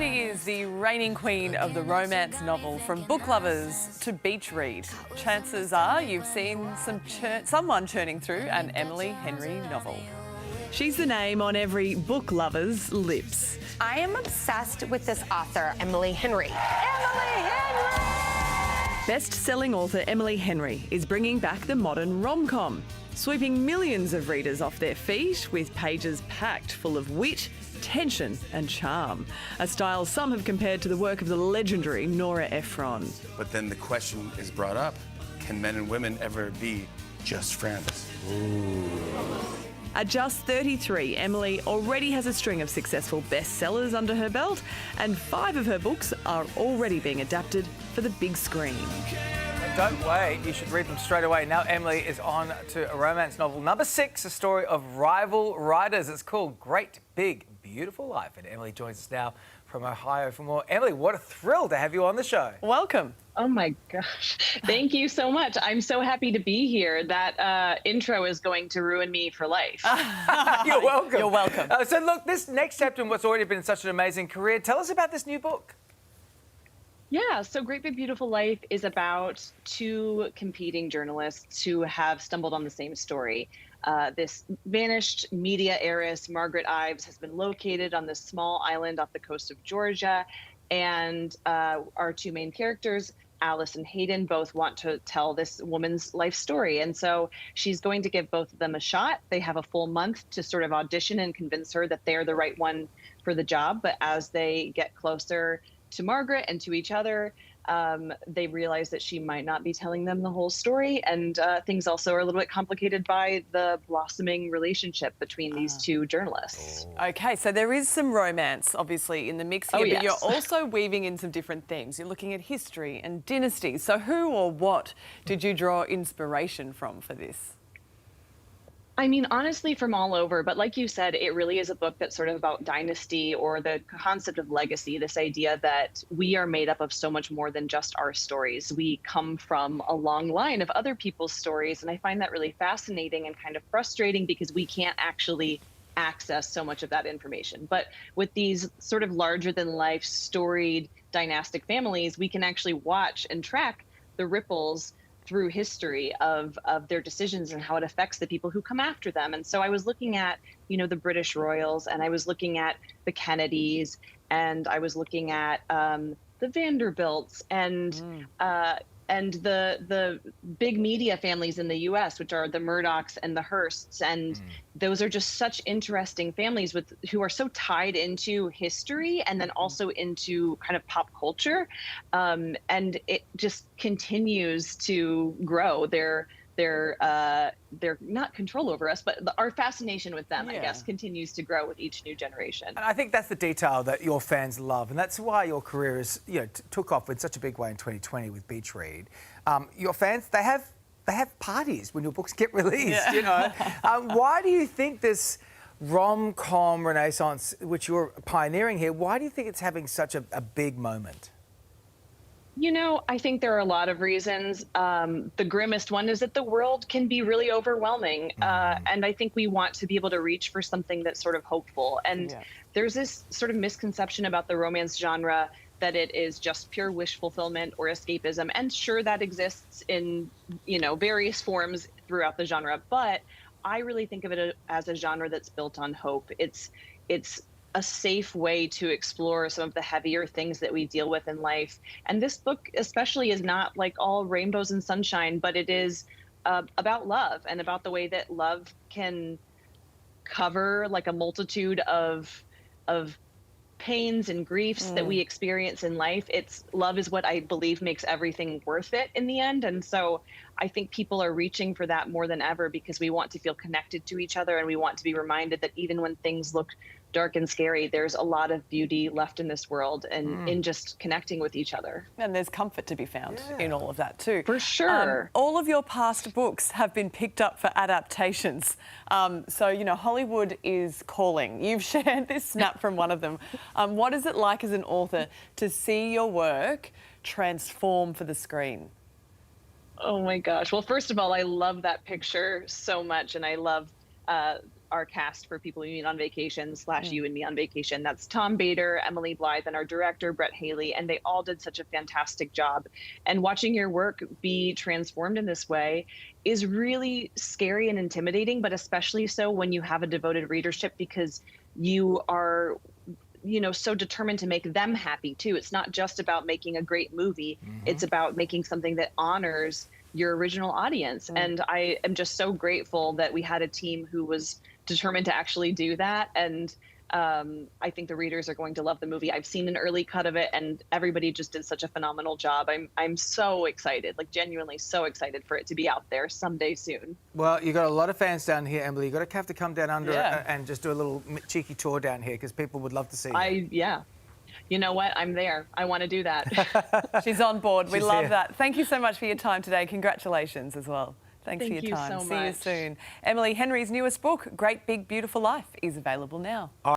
She is the reigning queen of the romance novel, from book lovers to beach read. Chances are you've seen someone churning through an Emily Henry novel. She's the name on every book lover's lips. I am obsessed with this author, Emily Henry. Emily Henry! Best-selling author Emily Henry is bringing back the modern rom-com, sweeping millions of readers off their feet with pages packed full of wit, tension and charm. A style some have compared to the work of the legendary Nora Ephron. But then the question is brought up, can men and women ever be just friends? Ooh. At just 33, Emily already has a string of successful bestsellers under her belt, and 5 of her books are already being adapted for the big screen. Don't wait, you should read them straight away. Now Emily is on to a romance novel. Number 6, a story of rival writers. It's called Great Big Beautiful Life. And Emily joins us now from Ohio for more. Emily, what a thrill to have you on the show. Welcome. Oh my gosh. Thank you so much. I'm so happy to be here. That intro is going to ruin me for life. You're welcome. You're welcome. So look, this next chapter in what's already been such an amazing career, tell us about this new book. Yeah, so Great Big Beautiful Life is about 2 competing journalists who have stumbled on the same story. This vanished media heiress, Margaret Ives, has been located on this small island off the coast of Georgia. And our 2 main characters, Alice and Hayden, both want to tell this woman's life story. And so she's going to give both of them a shot. They have a full month to sort of audition and convince her that they're the right one for the job. But as they get closer to Margaret and to each other, they realize that she might not be telling them the whole story. And things also are a little bit complicated by the blossoming relationship between these 2 journalists. Okay, so there is some romance, obviously, in the mix here, yes. but you're also weaving in some different themes. You're looking at history and dynasties. So who or what did you draw inspiration from for this? I mean, honestly, from all over. But like you said, it really is a book that's sort of about dynasty, or the concept of legacy, this idea that we are made up of so much more than just our stories. We come from a long line of other people's stories. And I find that really fascinating and kind of frustrating because we can't actually access so much of that information. But with these sort of larger than life storied dynastic families, we can actually watch and track the ripples through history of their decisions and how it affects the people who come after them. And so I was looking at, the British royals, and I was looking at the Kennedys, and I was looking at the Vanderbilts, and the big media families in the U.S., which are the Murdochs and the Hearsts. And those are just such interesting families who are so tied into history and then also into kind of pop culture. And it just continues to grow. They're not control over us, but our fascination with them, I guess, continues to grow with each new generation. And I think that's the detail that your fans love, and that's why your career is, took off in such a big way in 2020 with Beach Read. Your fans, they have parties when your books get released. Why do you think this rom-com renaissance, which you're pioneering here, why do you think it's having such a big moment? I think there are a lot of reasons. The grimmest one is that the world can be really overwhelming. And I think we want to be able to reach for something that's sort of hopeful. And there's this sort of misconception about the romance genre that it is just pure wish fulfillment or escapism. And sure, that exists in, various forms throughout the genre. But I really think of it as a genre that's built on hope. It's a safe way to explore some of the heavier things that we deal with in life. And this book especially is not like all rainbows and sunshine, but it is about love and about the way that love can cover like a multitude of pains and griefs that we experience in life. Love is what I believe makes everything worth it in the end. And so I think people are reaching for that more than ever because we want to feel connected to each other, and we want to be reminded that even when things look dark and scary, there's a lot of beauty left in this world and in just connecting with each other. And there's comfort to be found in all of that too. For sure. All of your past books have been picked up for adaptations. So, Hollywood is calling. You've shared this snap from one of them. What is it like as an author to see your work transform for the screen? Oh my gosh. Well, first of all, I love that picture so much, and I love our cast for People You Meet on Vacation / You and Me on Vacation. That's Tom Bader, Emily Blythe, and our director, Brett Haley. And they all did such a fantastic job. And watching your work be transformed in this way is really scary and intimidating, but especially so when you have a devoted readership, because you are, so determined to make them happy too. It's not just about making a great movie. It's about making something that honors your original audience. And I am just so grateful that we had a team who was determined to actually do that. And I think the readers are going to love the movie. I've seen an early cut of it, and everybody just did such a phenomenal job. I'm so excited, like genuinely so excited for it to be out there someday soon. Well, you've got a lot of fans down here, Emily. You've got to have to come down under and just do a little cheeky tour down here, because people would love to see you. You know what? I'm there. I want to do that. She's on board. We She's love here. that. Thank you so much for your time today. Congratulations as well. Thanks for Thank your you time. so See you much. soon. Emily Henry's newest book, Great Big Beautiful Life, is available now.